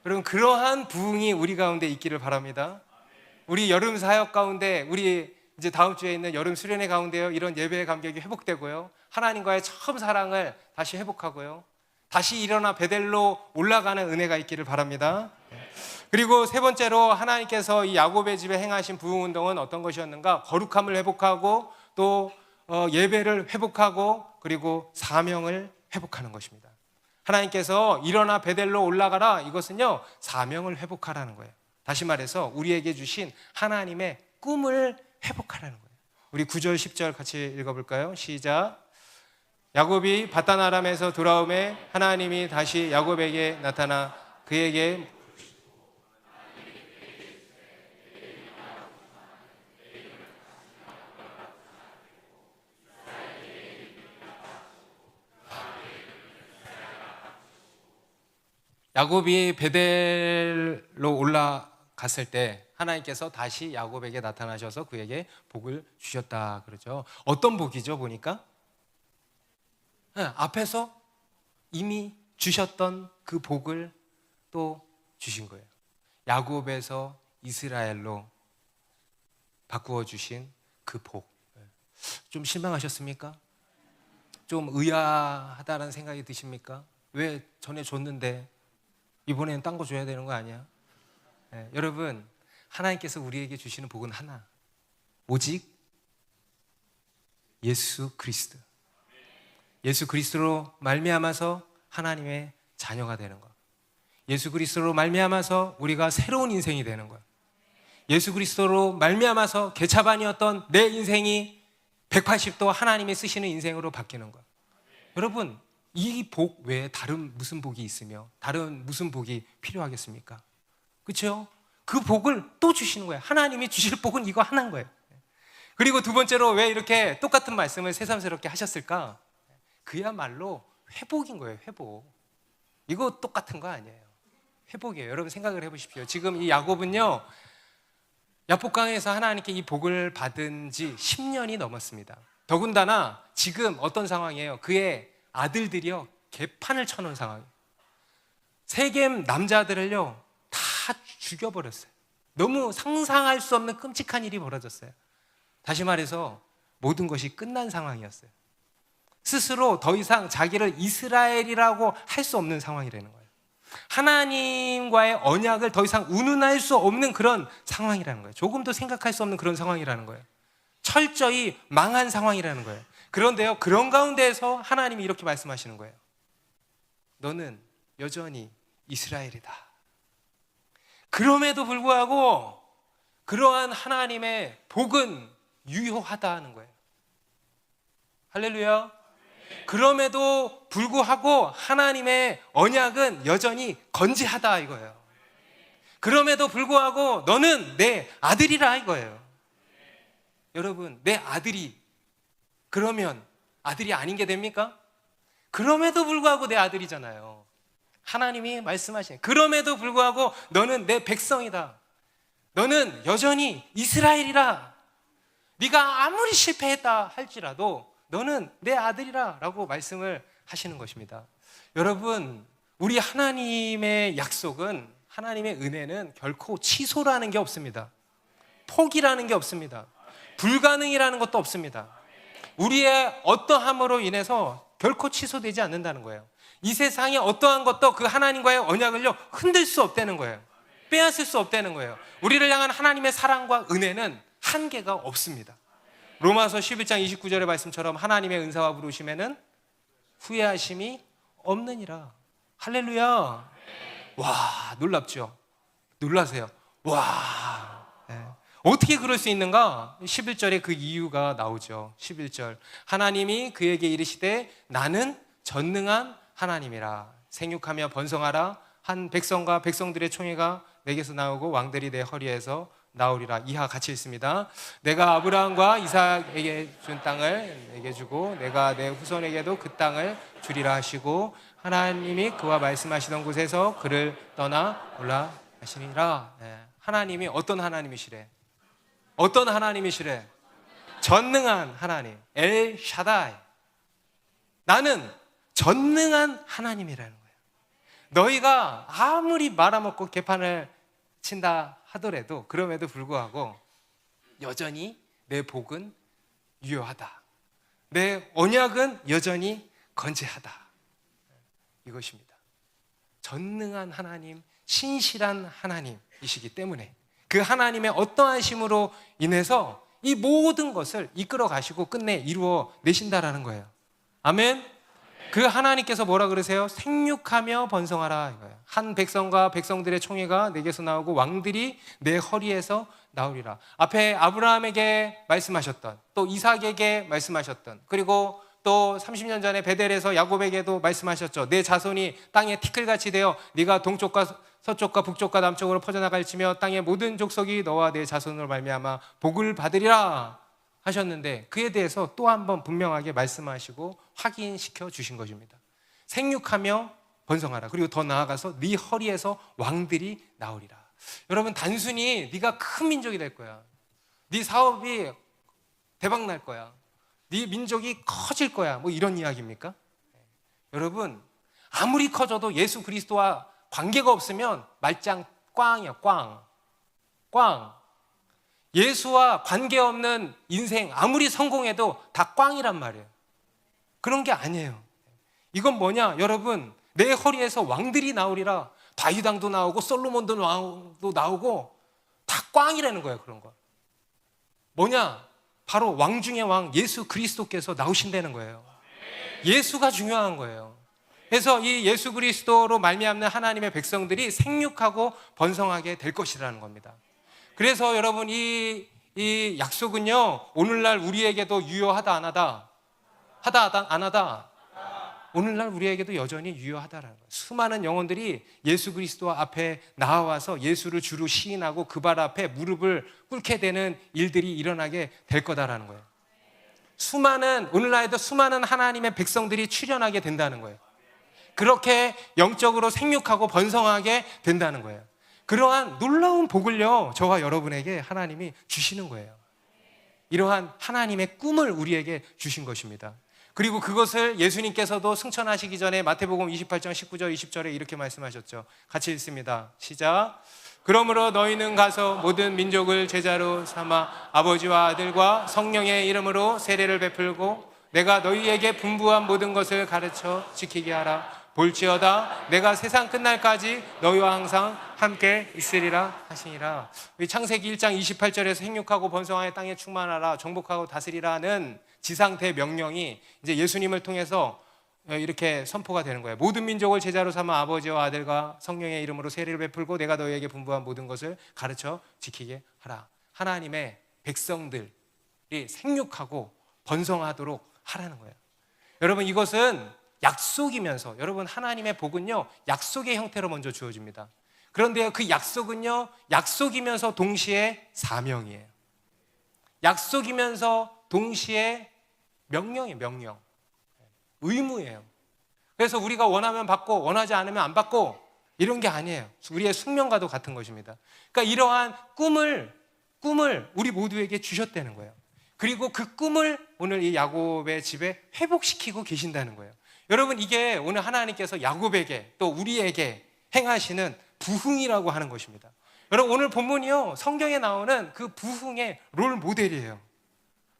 여러분, 그러한 부흥이 우리 가운데 있기를 바랍니다. 우리 여름 사역 가운데, 우리 이제 다음 주에 있는 여름 수련회 가운데요, 이런 예배의 감격이 회복되고요, 하나님과의 처음 사랑을 다시 회복하고요, 다시 일어나 베델로 올라가는 은혜가 있기를 바랍니다. 그리고 세 번째로, 하나님께서 이 야곱의 집에 행하신 부흥 운동은 어떤 것이었는가? 거룩함을 회복하고, 또 예배를 회복하고, 그리고 사명을 회복하는 것입니다. 하나님께서 일어나 베델로 올라가라, 이것은요, 사명을 회복하라는 거예요. 다시 말해서 우리에게 주신 하나님의 꿈을 회복하라는 거예요. 우리 9절 10절 같이 읽어볼까요? 시작. 야곱이 바단 아람에서 돌아오매 하나님이 다시 야곱에게 나타나 그에게 야곱이 베델로 올라갔을 때 하나님께서 다시 야곱에게 나타나셔서 그에게 복을 주셨다 그러죠. 어떤 복이죠? 보니까 앞에서 이미 주셨던 그 복을 또 주신 거예요. 야곱에서 이스라엘로 바꾸어 주신 그 복. 좀 실망하셨습니까? 좀 의아하다는 생각이 드십니까? 왜 전에 줬는데 이번에는 딴 거 줘야 되는 거 아니야? 여러분, 하나님께서 우리에게 주시는 복은 하나, 오직 예수 그리스도. 예수 그리스도로 말미암아서 하나님의 자녀가 되는 것, 예수 그리스도로 말미암아서 우리가 새로운 인생이 되는 것, 예수 그리스도로 말미암아서 개차반이었던 내 인생이 180도 하나님이 쓰시는 인생으로 바뀌는 것. 여러분, 이 복 외에 다른 무슨 복이 있으며 다른 무슨 복이 필요하겠습니까? 그렇죠? 그 복을 또 주시는 거예요. 하나님이 주실 복은 이거 하나인 거예요. 그리고 두 번째로, 왜 이렇게 똑같은 말씀을 새삼스럽게 하셨을까? 그야말로 회복인 거예요. 회복. 이거 똑같은 거 아니에요. 회복이에요. 여러분, 생각을 해보십시오. 지금 이 야곱은요, 야복강에서 하나님께 이 복을 받은 지 10년이 넘었습니다. 더군다나 지금 어떤 상황이에요? 그의 아들들이요, 개판을 쳐놓은 상황이에요. 세겜 남자들을요 다 죽여버렸어요. 너무 상상할 수 없는 끔찍한 일이 벌어졌어요. 다시 말해서 모든 것이 끝난 상황이었어요. 스스로 더 이상 자기를 이스라엘이라고 할 수 없는 상황이라는 거예요. 하나님과의 언약을 더 이상 운운할 수 없는 그런 상황이라는 거예요. 조금도 생각할 수 없는 그런 상황이라는 거예요. 철저히 망한 상황이라는 거예요. 그런데요, 그런 가운데에서 하나님이 이렇게 말씀하시는 거예요. 너는 여전히 이스라엘이다. 그럼에도 불구하고 그러한 하나님의 복은 유효하다는 거예요. 할렐루야. 그럼에도 불구하고 하나님의 언약은 여전히 건재하다 이거예요. 그럼에도 불구하고 너는 내 아들이라 이거예요. 여러분, 내 아들이 그러면 아들이 아닌 게 됩니까? 그럼에도 불구하고 내 아들이잖아요. 하나님이 말씀하신, 그럼에도 불구하고 너는 내 백성이다. 너는 여전히 이스라엘이라. 네가 아무리 실패했다 할지라도 너는 내 아들이라 라고 말씀을 하시는 것입니다. 여러분, 우리 하나님의 약속은, 하나님의 은혜는 결코 취소라는 게 없습니다. 포기라는 게 없습니다. 불가능이라는 것도 없습니다. 우리의 어떠함으로 인해서 결코 취소되지 않는다는 거예요. 이 세상에 어떠한 것도 그 하나님과의 언약을요 흔들 수 없다는 거예요. 빼앗을 수 없다는 거예요. 우리를 향한 하나님의 사랑과 은혜는 한계가 없습니다. 로마서 11장 29절의 말씀처럼 하나님의 은사와 부르심에는 후회하심이 없느니라. 할렐루야. 와, 놀랍죠? 놀라세요. 와, 네. 어떻게 그럴 수 있는가? 11절에 그 이유가 나오죠. 11절, 하나님이 그에게 이르시되 나는 전능한 하나님이라. 생육하며 번성하라. 한 백성과 백성들의 총회가 내게서 나오고 왕들이 내 허리에서 나오리라. 이하 같이 읽습니다. 내가 아브라함과 이삭에게 준 땅을 내게 주고 내가 내 후손에게도 그 땅을 주리라 하시고 하나님이 그와 말씀하시던 곳에서 그를 떠나 올라가시니라. 네. 하나님이 어떤 하나님이시래? 어떤 하나님이시래? 전능한 하나님, 엘 샤다이. 나는 전능한 하나님이라는 거예요. 너희가 아무리 말아먹고 개판을 친다 하더라도 그럼에도 불구하고 여전히 내 복은 유효하다. 내 언약은 여전히 건재하다. 이것입니다. 전능한 하나님, 신실한 하나님이시기 때문에 그 하나님의 어떠하심으로 인해서 이 모든 것을 이끌어 가시고 끝내 이루어 내신다라는 거예요. 아멘. 그 하나님께서 뭐라 그러세요? 생육하며 번성하라 이거예요. 한 백성과 백성들의 총회가 내게서 나오고 왕들이 내 허리에서 나오리라. 앞에 아브라함에게 말씀하셨던, 또 이삭에게 말씀하셨던, 그리고 또 30년 전에 베델에서 야곱에게도 말씀하셨죠. 내 자손이 땅에 티끌같이 되어 네가 동쪽과 서쪽과 북쪽과 남쪽으로 퍼져나갈지며 땅의 모든 족속이 너와 내 자손으로 말미암아 복을 받으리라 하셨는데, 그에 대해서 또 한 번 분명하게 말씀하시고 확인시켜 주신 것입니다. 생육하며 번성하라. 그리고 더 나아가서 네 허리에서 왕들이 나오리라. 여러분, 단순히 네가 큰 민족이 될 거야, 네 사업이 대박 날 거야, 네 민족이 커질 거야, 뭐 이런 이야기입니까? 여러분, 아무리 커져도 예수 그리스도와 관계가 없으면 말짱 꽝이야. 꽝. 예수와 관계없는 인생 아무리 성공해도 다 꽝이란 말이에요. 그런 게 아니에요. 이건 뭐냐? 여러분, 내 허리에서 왕들이 나오리라. 다윗 왕도 나오고 솔로몬도 나오고 다 꽝이라는 거예요. 그런 거 뭐냐? 바로 왕 중의 왕 예수 그리스도께서 나오신다는 거예요. 예수가 중요한 거예요. 그래서 이 예수 그리스도로 말미암는 하나님의 백성들이 생육하고 번성하게 될 것이라는 겁니다. 그래서 여러분, 이 약속은요, 오늘날 우리에게도 유효하다 안 하다? 하다 안 하다? 오늘날 우리에게도 여전히 유효하다라는 거예요. 수많은 영혼들이 예수 그리스도 앞에 나와서 예수를 주로 시인하고 그 발 앞에 무릎을 꿇게 되는 일들이 일어나게 될 거다라는 거예요. 오늘날에도 수많은 하나님의 백성들이 출현하게 된다는 거예요. 그렇게 영적으로 생육하고 번성하게 된다는 거예요. 그러한 놀라운 복을요, 저와 여러분에게 하나님이 주시는 거예요. 이러한 하나님의 꿈을 우리에게 주신 것입니다. 그리고 그것을 예수님께서도 승천하시기 전에 마태복음 28장 19절 20절에 이렇게 말씀하셨죠. 같이 읽습니다. 시작. 그러므로 너희는 가서 모든 민족을 제자로 삼아 아버지와 아들과 성령의 이름으로 세례를 베풀고 내가 너희에게 분부한 모든 것을 가르쳐 지키게 하라. 볼지어다 내가 세상 끝날까지 너희와 항상 함께 있으리라 하시니라. 창세기 1장 28절에서 생육하고 번성하여 땅에 충만하라 정복하고 다스리라는 지상 대명령이 이제 예수님을 통해서 이렇게 선포가 되는 거예요. 모든 민족을 제자로 삼아 아버지와 아들과 성령의 이름으로 세례를 베풀고 내가 너희에게 분부한 모든 것을 가르쳐 지키게 하라. 하나님의 백성들이 생육하고 번성하도록 하라는 거예요. 여러분, 이것은 약속이면서, 여러분, 하나님의 복은요 약속의 형태로 먼저 주어집니다. 그런데 그 약속은요 약속이면서 동시에 사명이에요. 약속이면서 동시에 명령이에요. 명령, 의무예요. 그래서 우리가 원하면 받고 원하지 않으면 안 받고 이런 게 아니에요. 우리의 숙명과도 같은 것입니다. 그러니까 이러한 꿈을 우리 모두에게 주셨다는 거예요. 그리고 그 꿈을 오늘 이 야곱의 집에 회복시키고 계신다는 거예요. 여러분, 이게 오늘 하나님께서 야곱에게 또 우리에게 행하시는 부흥이라고 하는 것입니다. 여러분, 오늘 본문이요 성경에 나오는 그 부흥의 롤 모델이에요.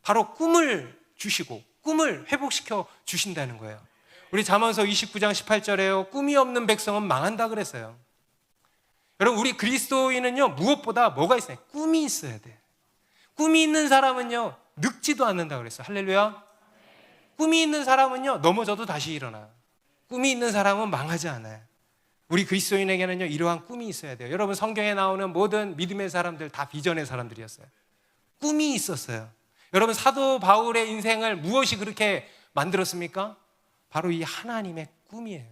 바로 꿈을 주시고 꿈을 회복시켜 주신다는 거예요. 우리 잠언서 29장 18절에요 꿈이 없는 백성은 망한다 그랬어요. 여러분, 우리 그리스도인은요 무엇보다 뭐가 있어요? 꿈이 있어야 돼. 꿈이 있는 사람은요 늙지도 않는다 그랬어요. 할렐루야. 꿈이 있는 사람은요 넘어져도 다시 일어나요. 꿈이 있는 사람은 망하지 않아요. 우리 그리스도인에게는요 이러한 꿈이 있어야 돼요. 여러분, 성경에 나오는 모든 믿음의 사람들 다 비전의 사람들이었어요. 꿈이 있었어요. 여러분, 사도 바울의 인생을 무엇이 그렇게 만들었습니까? 바로 이 하나님의 꿈이에요.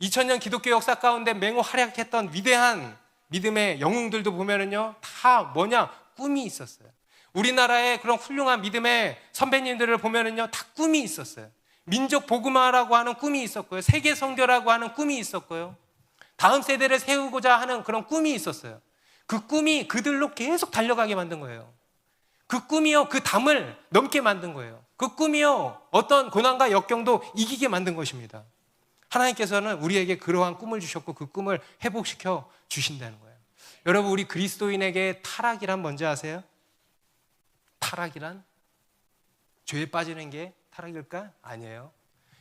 2000년 기독교 역사 가운데 맹활약했던 위대한 믿음의 영웅들도 보면은요 다 뭐냐? 꿈이 있었어요. 우리나라의 그런 훌륭한 믿음의 선배님들을 보면은요 다 꿈이 있었어요. 민족 복음화라고 하는 꿈이 있었고요, 세계 선교라고 하는 꿈이 있었고요, 다음 세대를 세우고자 하는 그런 꿈이 있었어요. 그 꿈이 그들로 계속 달려가게 만든 거예요. 그 꿈이요 그 담을 넘게 만든 거예요. 그 꿈이요 어떤 고난과 역경도 이기게 만든 것입니다. 하나님께서는 우리에게 그러한 꿈을 주셨고 그 꿈을 회복시켜 주신다는 거예요. 여러분, 우리 그리스도인에게 타락이란 뭔지 아세요? 타락이란 죄에 빠지는 게 타락일까? 아니에요.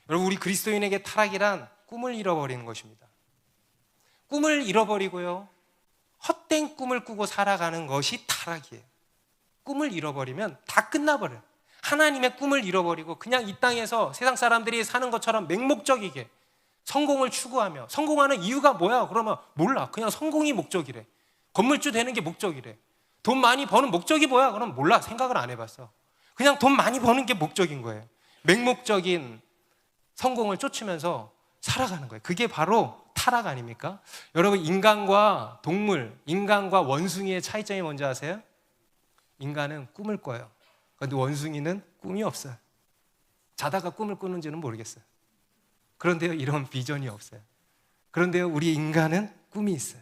여러분, 우리 그리스도인에게 타락이란 꿈을 잃어버리는 것입니다. 꿈을 잃어버리고요 헛된 꿈을 꾸고 살아가는 것이 타락이에요. 꿈을 잃어버리면 다 끝나버려요. 하나님의 꿈을 잃어버리고 그냥 이 땅에서 세상 사람들이 사는 것처럼 맹목적이게 성공을 추구하며, 성공하는 이유가 뭐야? 그러면 몰라. 그냥 성공이 목적이래. 건물주 되는 게 목적이래. 돈 많이 버는 목적이 뭐야? 그럼 몰라. 생각을 안 해봤어. 그냥 돈 많이 버는 게 목적인 거예요. 맹목적인 성공을 쫓으면서 살아가는 거예요. 그게 바로 타락 아닙니까? 여러분, 인간과 동물, 인간과 원숭이의 차이점이 뭔지 아세요? 인간은 꿈을 꿔요. 그런데 원숭이는 꿈이 없어요. 자다가 꿈을 꾸는지는 모르겠어요. 그런데요, 이런 비전이 없어요. 그런데요, 우리 인간은 꿈이 있어요.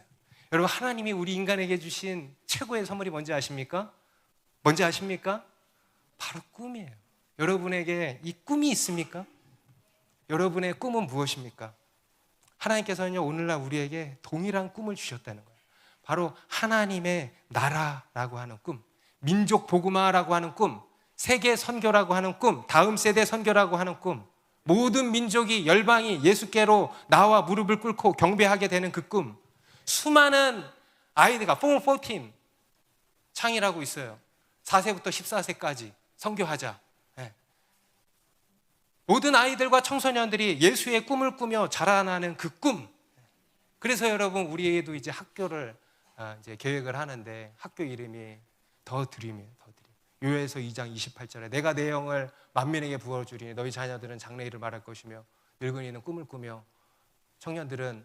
여러분, 하나님이 우리 인간에게 주신 최고의 선물이 뭔지 아십니까? 뭔지 아십니까? 바로 꿈이에요. 여러분에게 이 꿈이 있습니까? 여러분의 꿈은 무엇입니까? 하나님께서는요 오늘날 우리에게 동일한 꿈을 주셨다는 거예요. 바로 하나님의 나라라고 하는 꿈, 민족 복음화라고 하는 꿈, 세계 선교라고 하는 꿈, 다음 세대 선교라고 하는 꿈, 모든 민족이 열방이 예수께로 나와 무릎을 꿇고 경배하게 되는 그 꿈. 수많은 아이들과 414 창이라고 있어요. 4세부터 14세까지 선교하자. 네. 모든 아이들과 청소년들이 예수의 꿈을 꾸며 자라나는 그 꿈. 그래서 여러분, 우리도 이제 학교를 이제 계획을 하는데 학교 이름이 더 드림이에요. 더 드림. 요에서 2장 28절에 내가 내 영을 만민에게 부어주리니 너희 자녀들은 장래일을 말할 것이며 늙은이는 꿈을 꾸며 청년들은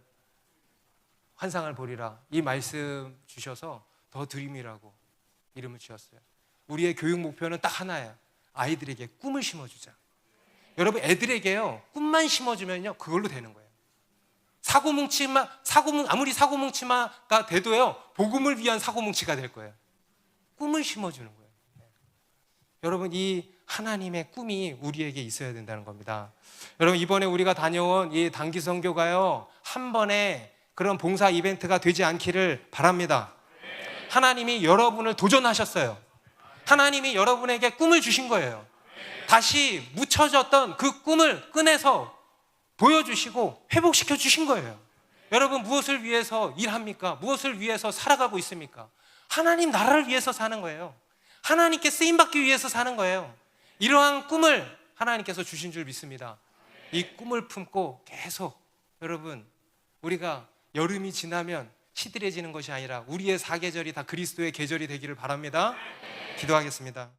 환상을 보리라. 이 말씀 주셔서 더 드림이라고 이름을 지었어요. 우리의 교육 목표는 딱 하나예요. 아이들에게 꿈을 심어주자. 여러분, 애들에게요 꿈만 심어주면요 그걸로 되는 거예요. 아무리 사고뭉치마가 돼도요 복음을 위한 사고뭉치가 될 거예요. 꿈을 심어주는 거예요. 여러분, 이 하나님의 꿈이 우리에게 있어야 된다는 겁니다. 여러분, 이번에 우리가 다녀온 이 단기 선교가요, 한 번에 그런 봉사 이벤트가 되지 않기를 바랍니다. 하나님이 여러분을 도전하셨어요. 하나님이 여러분에게 꿈을 주신 거예요. 다시 묻혀졌던 그 꿈을 꺼내서 보여주시고 회복시켜 주신 거예요. 여러분, 무엇을 위해서 일합니까? 무엇을 위해서 살아가고 있습니까? 하나님 나라를 위해서 사는 거예요. 하나님께 쓰임받기 위해서 사는 거예요. 이러한 꿈을 하나님께서 주신 줄 믿습니다. 이 꿈을 품고 계속, 여러분, 우리가 여름이 지나면 시들해지는 것이 아니라 우리의 사계절이 다 그리스도의 계절이 되기를 바랍니다. 기도하겠습니다.